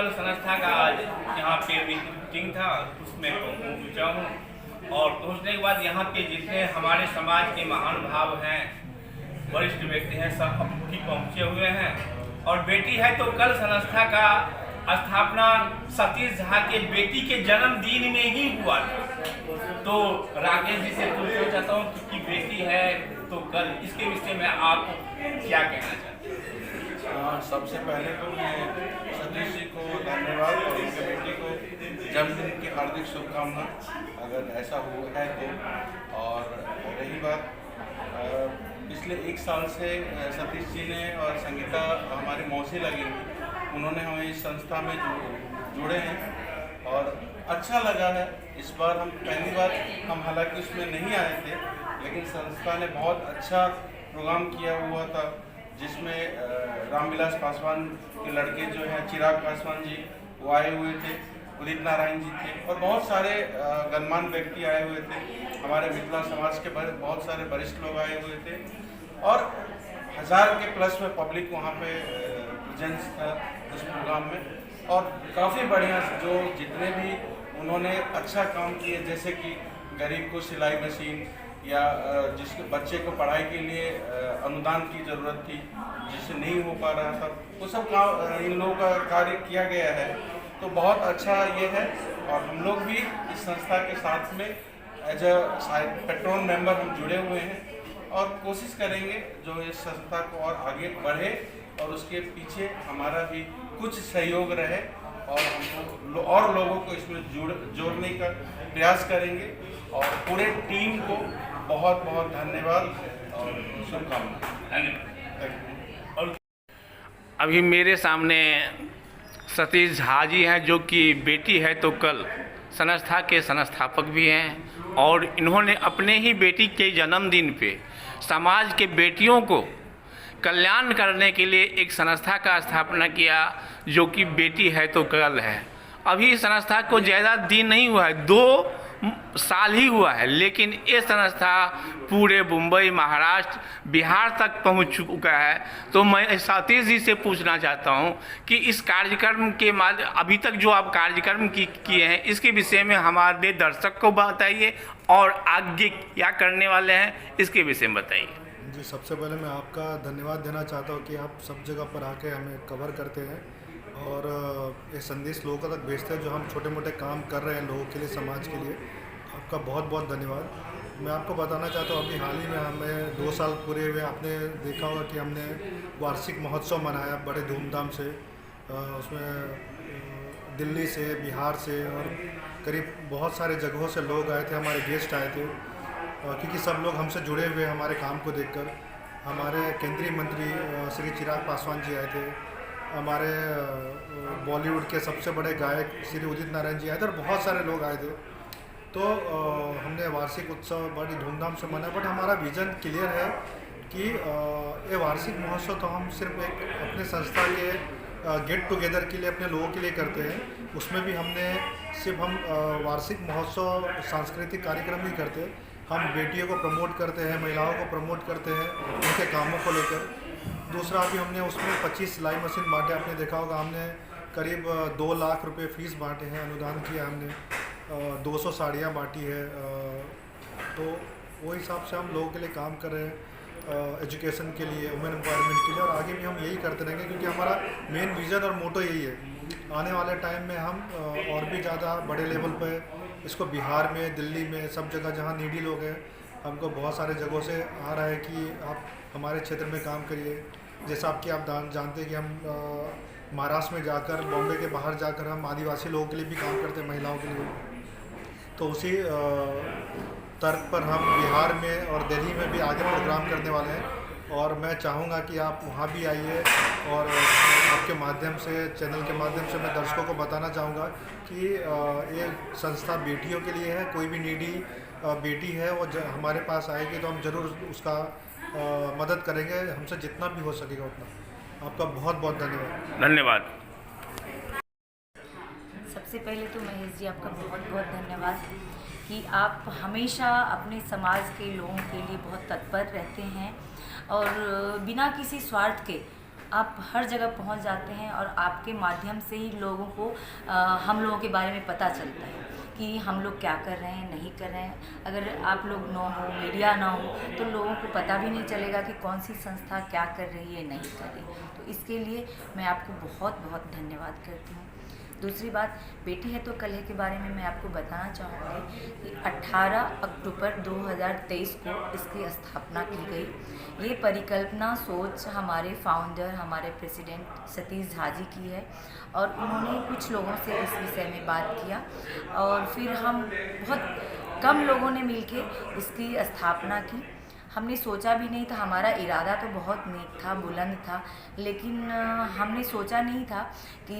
कल संस्था का आज यहाँ पे मीटिंग था, उसमें पहुँचा हूँ और पहुँचने के बाद यहाँ पे जितने हमारे समाज के महान भाव हैं, वरिष्ठ व्यक्ति हैं, सब भी पहुँचे हुए हैं। और बेटी है तो कल संस्था का स्थापना सतीश झा के बेटी के जन्मदिन में ही हुआ था। तो राकेश जी से पूछना चाहता हूँ कि बेटी है तो कल इसके विषय में आप क्या कहना चाहते हैं? सबसे पहले तो मैं सतीश जी को धन्यवाद और उनके बेटी को जन्मदिन की हार्दिक शुभकामना, अगर ऐसा हुआ है तो। और रही बात, पिछले 1 साल से सतीश जी ने और संगीता हमारी मौसी लगी, उन्होंने हमें इस संस्था में जुड़े हैं और अच्छा लगा है। इस बार हम पहली बार हम हालांकि उसमें नहीं आए थे, लेकिन संस्था ने बहुत अच्छा प्रोग्राम किया हुआ था, जिसमें रामविलास पासवान के लड़के जो हैं चिराग पासवान जी वो आए हुए थे, उदित नारायण जी थे और बहुत सारे गणमान्य व्यक्ति आए हुए थे। हमारे मिथिला समाज के बहुत सारे वरिष्ठ लोग आए हुए थे और 1000 के प्लस में पब्लिक वहाँ पे प्रेजेंस था उस प्रोग्राम में। और काफ़ी बढ़िया जो जितने भी उन्होंने अच्छा काम किए, जैसे कि गरीब को सिलाई मशीन या जिसके बच्चे को पढ़ाई के लिए अनुदान की ज़रूरत थी, जिससे नहीं हो पा रहा था, वो सब काम इन लोगों का कार्य किया गया है। तो बहुत अच्छा ये है और हम लोग भी इस संस्था के साथ में एज अ पेट्रोन मेंबर हम जुड़े हुए हैं और कोशिश करेंगे जो इस संस्था को और आगे बढ़े और उसके पीछे हमारा भी कुछ सहयोग रहे और हमको और लोगों को इसमें जोड़ने का प्रयास करेंगे। और पूरे टीम को बहुत बहुत धन्यवाद और शुभकामनाएं। अभी मेरे सामने सतीश झा जी हैं, जो कि बेटी है तो कल संस्था के संस्थापक भी हैं और इन्होंने अपने ही बेटी के जन्मदिन पे समाज के बेटियों को कल्याण करने के लिए एक संस्था का स्थापना किया, जो कि बेटी है तो कल है। अभी संस्था को ज़्यादा दिन नहीं हुआ है, 2 साल ही हुआ है, लेकिन ये संस्था पूरे मुंबई, महाराष्ट्र, बिहार तक पहुंच चुका है। तो मैं सतीश जी से पूछना चाहता हूं कि इस कार्यक्रम के माध्यम अभी तक जो आप कार्यक्रम किए हैं, इसके विषय में हमारे दर्शक को बताइए और आगे क्या करने वाले हैं इसके विषय में बताइए। जी, सबसे पहले मैं आपका धन्यवाद देना चाहता हूँ कि आप सब जगह पर आके हमें कवर करते हैं और ये संदेश लोगों तक भेजते हैं जो हम छोटे मोटे काम कर रहे हैं लोगों के लिए, समाज के लिए। आपका बहुत बहुत धन्यवाद। मैं आपको बताना चाहता हूँ, अभी हाल ही में हमें 2 साल पूरे हुए। आपने देखा होगा कि हमने वार्षिक महोत्सव मनाया बड़े धूमधाम से। उसमें दिल्ली से, बिहार से और करीब बहुत सारे जगहों से लोग आए थे, हमारे गेस्ट आए थे, क्योंकि सब लोग हमसे जुड़े हुए हमारे काम को देखकर। हमारे केंद्रीय मंत्री श्री चिराग पासवान जी आए थे, हमारे बॉलीवुड के सबसे बड़े गायक श्री उदित नारायण जी आए थे और बहुत सारे लोग आए थे। तो हमने वार्षिक उत्सव बड़ी धूमधाम से मनाया। बट हमारा विज़न क्लियर है कि ये वार्षिक महोत्सव तो हम सिर्फ एक अपने संस्था के गेट टुगेदर के लिए, अपने लोगों के लिए करते हैं। उसमें भी हमने सिर्फ हम वार्षिक महोत्सव सांस्कृतिक कार्यक्रम नहीं करते, हम बेटियों को प्रमोट करते हैं, महिलाओं को प्रमोट करते हैं उनके कामों को लेकर। दूसरा, अभी हमने उसमें 25 सिलाई मशीन बांटे, आपने देखा होगा। हमने करीब 2 लाख रुपए फीस बांटे हैं, अनुदान किया हमने, 200 साड़ियाँ बांटी है। तो वो हिसाब से हम लोगों के लिए काम कर रहे हैं, एजुकेशन के लिए, वुमेन एम्पावरमेंट के लिए, और आगे भी हम यही करते रहेंगे क्योंकि हमारा मेन विज़न और मोटो यही है। आने वाले टाइम में हम और भी ज़्यादा बड़े लेवल पे इसको बिहार में, दिल्ली में, सब जगह जहाँ नीडी लोग हैं, हमको बहुत सारे जगहों से आ रहा है कि आप हमारे क्षेत्र में काम करिए। जैसा आपकी आप जानते हैं कि हम महाराष्ट्र में जाकर, बॉम्बे के बाहर जाकर हम आदिवासी लोगों के लिए भी काम करते हैं, महिलाओं के लिए। तो उसी तर्क पर हम बिहार में और दिल्ली में भी आगे प्रोग्राम करने वाले हैं और मैं चाहूँगा कि आप वहाँ भी आइए। और आपके माध्यम से, चैनल के माध्यम से मैं दर्शकों को बताना चाहूँगा कि ये संस्था बेटियों के लिए है। कोई भी नीडी बेटी है वो हमारे पास आएगी तो हम ज़रूर उसका मदद करेंगे, हमसे जितना भी हो सकेगा उतना। आपका बहुत बहुत धन्यवाद। धन्यवाद। सबसे पहले तो महेश जी, आपका बहुत बहुत धन्यवाद कि आप हमेशा अपने समाज के लोगों के लिए बहुत तत्पर रहते हैं और बिना किसी स्वार्थ के आप हर जगह पहुंच जाते हैं और आपके माध्यम से ही लोगों को हम लोगों के बारे में पता चलता है कि हम लोग क्या कर रहे हैं, नहीं कर रहे हैं। अगर आप लोग न हो, मीडिया ना हो, तो लोगों को पता भी नहीं चलेगा कि कौन सी संस्था क्या कर रही है, नहीं कर रही। तो इसके लिए मैं आपको बहुत बहुत धन्यवाद करती हूँ। दूसरी बात, बेटी है तो कल है के बारे में मैं आपको बताना चाहूँगी कि 18 अक्टूबर 2023 को इसकी स्थापना की गई। ये परिकल्पना सोच हमारे फाउंडर, हमारे प्रेसिडेंट सतीश झा जी की है और उन्होंने कुछ लोगों से इस विषय में बात किया और फिर हम बहुत कम लोगों ने मिलके इसकी स्थापना की। हमने सोचा भी नहीं था, हमारा इरादा तो बहुत नेक था, बुलंद था, लेकिन हमने सोचा नहीं था कि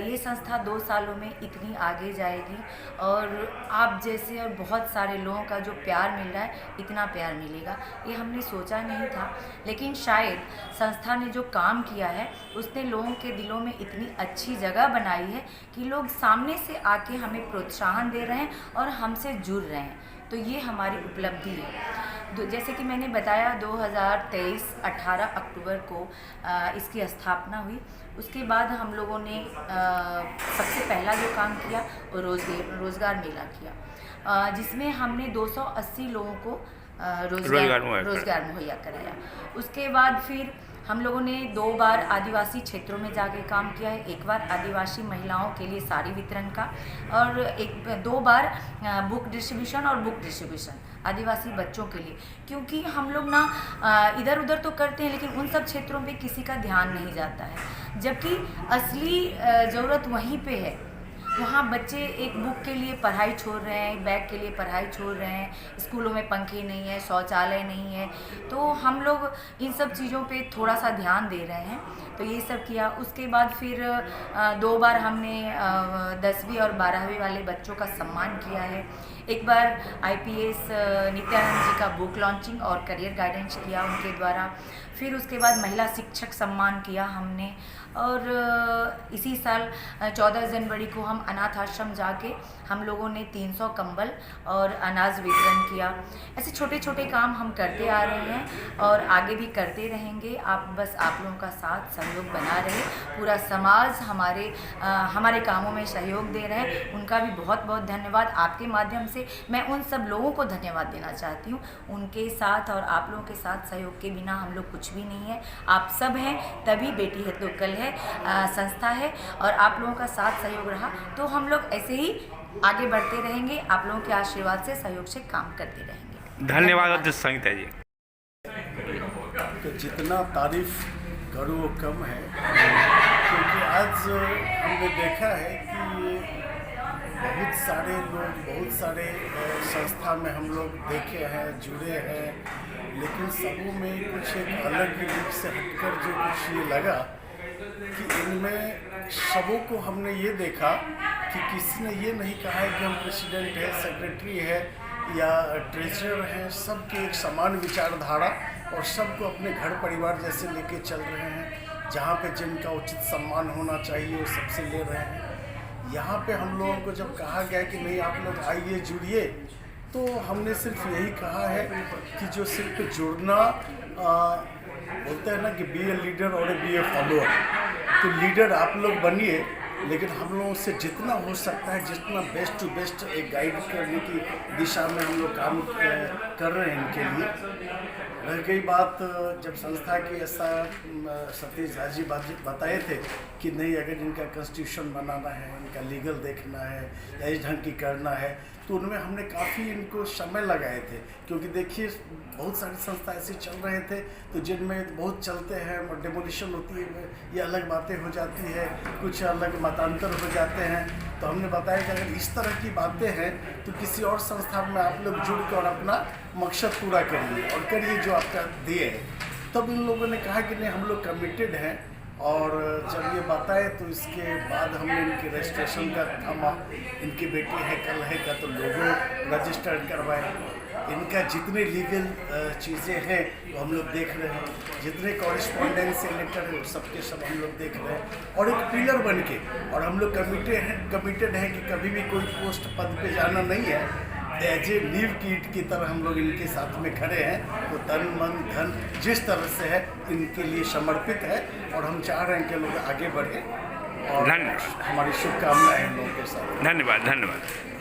ये संस्था 2 सालों में इतनी आगे जाएगी और आप जैसे और बहुत सारे लोगों का जो प्यार मिल रहा है, इतना प्यार मिलेगा, ये हमने सोचा नहीं था। लेकिन शायद संस्था ने जो काम किया है उसने लोगों के दिलों में इतनी अच्छी जगह बनाई है कि लोग सामने से आके हमें प्रोत्साहन दे रहे हैं और हमसे जुड़ रहे हैं। तो ये हमारी उपलब्धि है। जैसे कि मैंने बताया 2023 18 अक्टूबर को इसकी स्थापना हुई। उसके बाद हम लोगों ने सबसे पहला जो काम किया वो रोज़गार मेला किया, जिसमें हमने 280 लोगों को रोज़गार मुहैया कराया। उसके बाद फिर हम लोगों ने 2 बार आदिवासी क्षेत्रों में जाके काम किया है। एक बार आदिवासी महिलाओं के लिए साड़ी वितरण का और 2 बार बुक डिस्ट्रीब्यूशन आदिवासी बच्चों के लिए, क्योंकि हम लोग ना इधर उधर तो करते हैं लेकिन उन सब क्षेत्रों पे किसी का ध्यान नहीं जाता है, जबकि असली ज़रूरत वहीं पे है। वहाँ बच्चे एक बुक के लिए पढ़ाई छोड़ रहे हैं, बैग के लिए पढ़ाई छोड़ रहे हैं, स्कूलों में पंखे नहीं है, शौचालय नहीं है। तो हम लोग इन सब चीज़ों पे थोड़ा सा ध्यान दे रहे हैं, तो ये सब किया। उसके बाद फिर 2 बार हमने 10वीं और 12वीं वाले बच्चों का सम्मान किया है। एक बार IPS नित्यानंद जी का बुक लॉन्चिंग और करियर गाइडेंस किया उनके द्वारा। फिर उसके बाद महिला शिक्षक सम्मान किया हमने। और इसी साल 14 जनवरी को हम अनाथ आश्रम जाके हम लोगों ने 300 कंबल और अनाज वितरण किया। ऐसे छोटे छोटे काम हम करते आ रहे हैं और आगे भी करते रहेंगे। बस आप लोगों का साथ सहयोग बना रहे। पूरा समाज हमारे कामों में सहयोग दे रहे हैं, उनका भी बहुत बहुत धन्यवाद। आपके माध्यम से मैं उन सब लोगों को धन्यवाद देना चाहती हूँ। उनके साथ और आप लोगों के साथ सहयोग के बिना हम लोग कुछ भी नहीं है। आप सब हैं तभी बेटी है तो कल है संस्था है, और आप लोगों का साथ सहयोग रहा तो हम लोग ऐसे ही आगे बढ़ते रहेंगे। आप लोगों के आशीर्वाद से, सहयोग से काम करते रहेंगे। धन्यवाद संगीता जी। कि जितना तारीफ करो वो कम है, क्योंकि आज हमने देखा है कि बहुत सारे लोग, बहुत सारे संस्था में हम लोग देखे हैं, जुड़े हैं, लेकिन सबों में कुछ एक अलग रूप से हटकर जो कुछ ये लगा कि इनमें सबों को हमने ये देखा कि किसी ने ये नहीं कहा है कि हम प्रेसिडेंट है, सेक्रेटरी है या ट्रेजरर हैं। सबके एक समान विचारधारा और सबको अपने घर परिवार जैसे लेके चल रहे हैं। जहाँ पे जिनका उचित सम्मान होना चाहिए वो सबसे ले रहे हैं। यहाँ पे हम लोगों को जब कहा गया कि नहीं आप लोग आइए जुड़िए, तो हमने सिर्फ यही कहा है कि जो सिर्फ जुड़ना बोलते हैं ना कि बी ए लीडर और बी ए फॉलोअर, तो लीडर आप लोग बनिए, लेकिन हम लोगों से जितना हो सकता है, जितना बेस्ट टू बेस्ट एक गाइड करने की दिशा में हम लोग काम कर रहे हैं इनके लिए। रह गई बात जब संस्था की ऐसा सतीश झा जी बताए थे कि नहीं अगर इनका कॉन्स्टिट्यूशन बनाना है, इनका लीगल देखना है या इस ढंग की करना है, तो उनमें हमने काफ़ी इनको समय लगाए थे। क्योंकि देखिए बहुत सारी संस्था ऐसे चल रहे थे तो जिनमें बहुत चलते हैं और डिमोलिशन होती है, ये अलग बातें हो जाती है, कुछ अलग मतांतर हो जाते हैं। तो हमने बताया कि अगर इस तरह की बातें हैं तो किसी और संस्था में आप लोग जुड़ कर अपना मकसद पूरा करिए और करिए जो आपका ध्येय है। तब इन लोगों ने कहा कि नहीं हम लोग कमिटेड हैं। और जब ये बताए तो इसके बाद हमने इनके रजिस्ट्रेशन का थामा, इनकी बेटी है कल है का तो लोगों रजिस्टर्ड करवाए। इनका जितने लीगल चीज़ें हैं वो हम लोग देख रहे हैं, जितने कॉरेस्पॉन्डेंस से लेटर है सबके सब हम लोग देख रहे हैं। और एक पिलर बन के, और हम लोग कमिटेड हैं कि कभी भी कोई पोस्ट पद पे जाना नहीं है, एज ए नींव की ईंट की तरह हम लोग इनके साथ में खड़े हैं। तो तन मन धन जिस तरह से है इनके लिए समर्पित है और हम चाह रहे हैं कि लोग आगे बढ़े और धन्यवाद। हमारी शुभकामनाएं हैं इन लोगों के साथ। धन्यवाद धन्यवाद।